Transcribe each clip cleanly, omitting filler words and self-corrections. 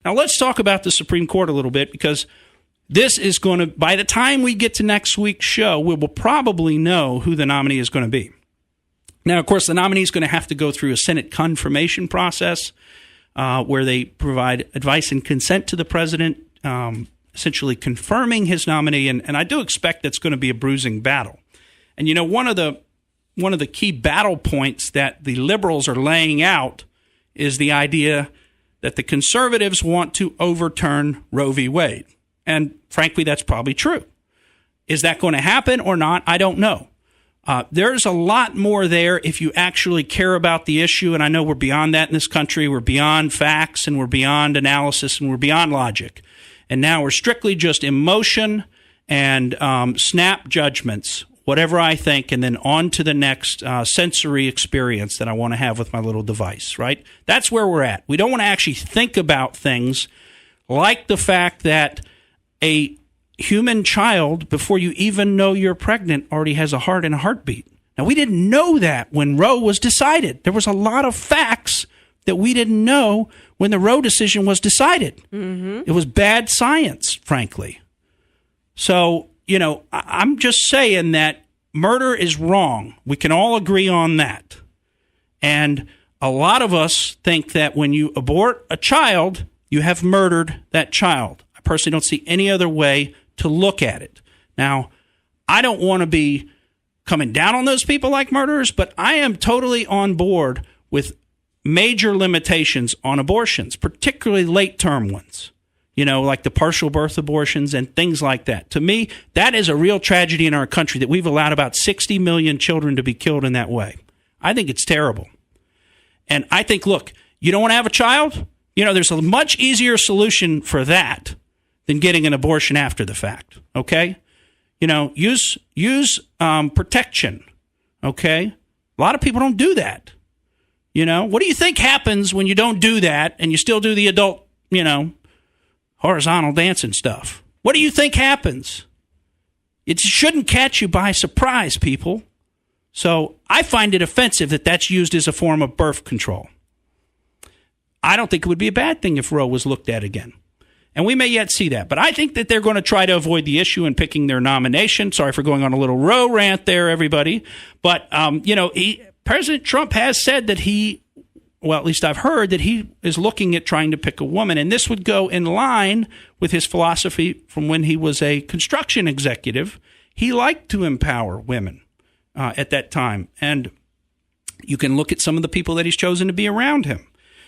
Now, let's talk about the Supreme Court a little bit, because this is going to, by the time we get to next week's show, we will probably know who the nominee is going to be. Now, of course, the nominee is going to have to go through a Senate confirmation process where they provide advice and consent to the president, essentially confirming his nominee. And I do expect that's going to be a bruising battle. And, one of the key battle points that the liberals are laying out is the idea that the conservatives want to overturn Roe v. Wade. And frankly, that's probably true. Is that going to happen or not? I don't know. There's a lot more there if you actually care about the issue. And I know we're beyond that in this country. We're beyond facts, and we're beyond analysis, and we're beyond logic. And now we're strictly just emotion and snap judgments, whatever I think, and then on to the next sensory experience that I want to have with my little device, right? That's where we're at. We don't want to actually think about things like the fact that a human child, before you even know you're pregnant, already has a heart and a heartbeat. Now, we didn't know that when Roe was decided. There was a lot of facts that we didn't know when the Roe decision was decided. Mm-hmm. It was bad science, frankly. So, I'm just saying that murder is wrong. We can all agree on that. And a lot of us think that when you abort a child, you have murdered that child. I personally don't see any other way to look at it. Now, I don't want to be coming down on those people like murderers, but I am totally on board with major limitations on abortions, particularly late-term ones, like the partial birth abortions and things like that. To me, that is a real tragedy in our country that we've allowed about 60 million children to be killed in that way. I think it's terrible. And I think, look, you don't want to have a child? There's a much easier solution for that than getting an abortion after the fact, okay? Use protection, okay? A lot of people don't do that. What do you think happens when you don't do that and you still do the adult, horizontal dancing stuff? What do you think happens? It shouldn't catch you by surprise, people. So I find it offensive that that's used as a form of birth control. I don't think it would be a bad thing if Roe was looked at again. And we may yet see that. But I think that they're going to try to avoid the issue in picking their nomination. Sorry for going on a little Roe rant there, everybody. But, President Trump has said that at least I've heard that he is looking at trying to pick a woman. And this would go in line with his philosophy from when he was a construction executive. He liked to empower women at that time. And you can look at some of the people that he's chosen to be around him.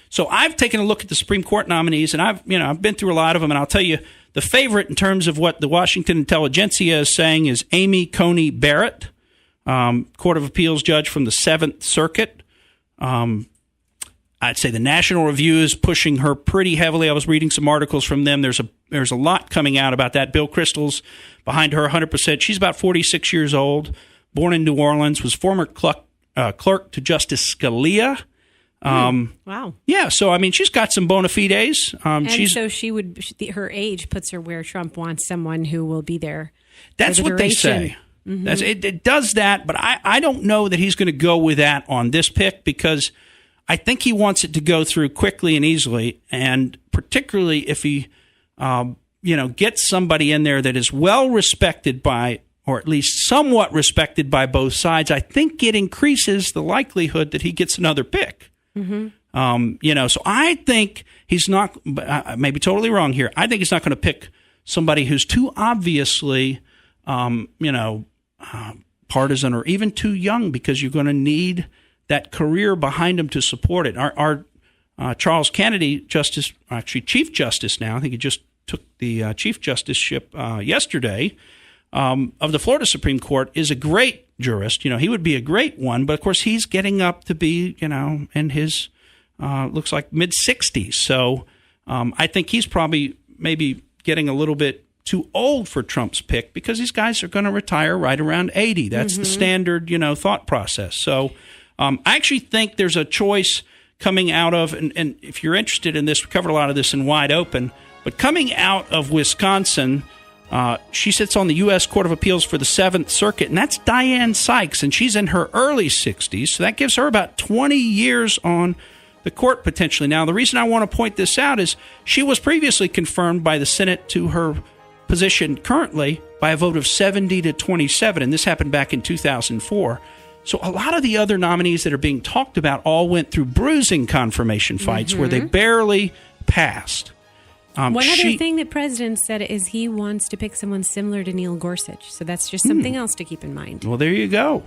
So I've taken a look at the Supreme Court nominees, and I've been through a lot of them, and I'll tell you the favorite in terms of what the Washington Intelligentsia is saying is Amy Coney Barrett, Court of Appeals judge from the 7th Circuit. I'd say the National Review is pushing her pretty heavily. I was reading some articles from them. There's a lot coming out about that. Bill Kristol's behind her 100%. She's about 46 years old, born in New Orleans, was former clerk to Justice Scalia. Wow. Yeah, so she's got some bona fides. So her age puts her where Trump wants someone who will be there. That's what they say. Mm-hmm. It does that, but I don't know that he's going to go with that on this pick, because I think he wants it to go through quickly and easily, and particularly if he, gets somebody in there that is well respected by, or at least somewhat respected by both sides. I think it increases the likelihood that he gets another pick. Mm-hmm. So I think he's not, I may be totally wrong here. I think he's not going to pick somebody who's too obviously, partisan or even too young, because you're going to need that career behind him to support it. Our Charles Kennedy, Chief Justice now, I think he just took the Chief Justiceship yesterday, of the Florida Supreme Court, is a great jurist. He would be a great one, but of course he's getting up to be, in his, looks like mid-60s. So I think he's probably maybe getting a little bit too old for Trump's pick, because these guys are going to retire right around 80. That's the standard, thought process. So I actually think there's a choice coming out of, and if you're interested in this, we covered a lot of this in Wide Open, but coming out of Wisconsin, she sits on the U.S. Court of Appeals for the 7th Circuit, and that's Diane Sykes, and she's in her early 60s, so that gives her about 20 years on the court potentially. Now, the reason I want to point this out is she was previously confirmed by the Senate to her position currently by a vote of 70 to 27, and this happened back in 2004. So a lot of the other nominees that are being talked about all went through bruising confirmation fights where they barely passed. One other thing that President said is he wants to pick someone similar to Neil Gorsuch. So that's just something else to keep in mind. Well, there you go.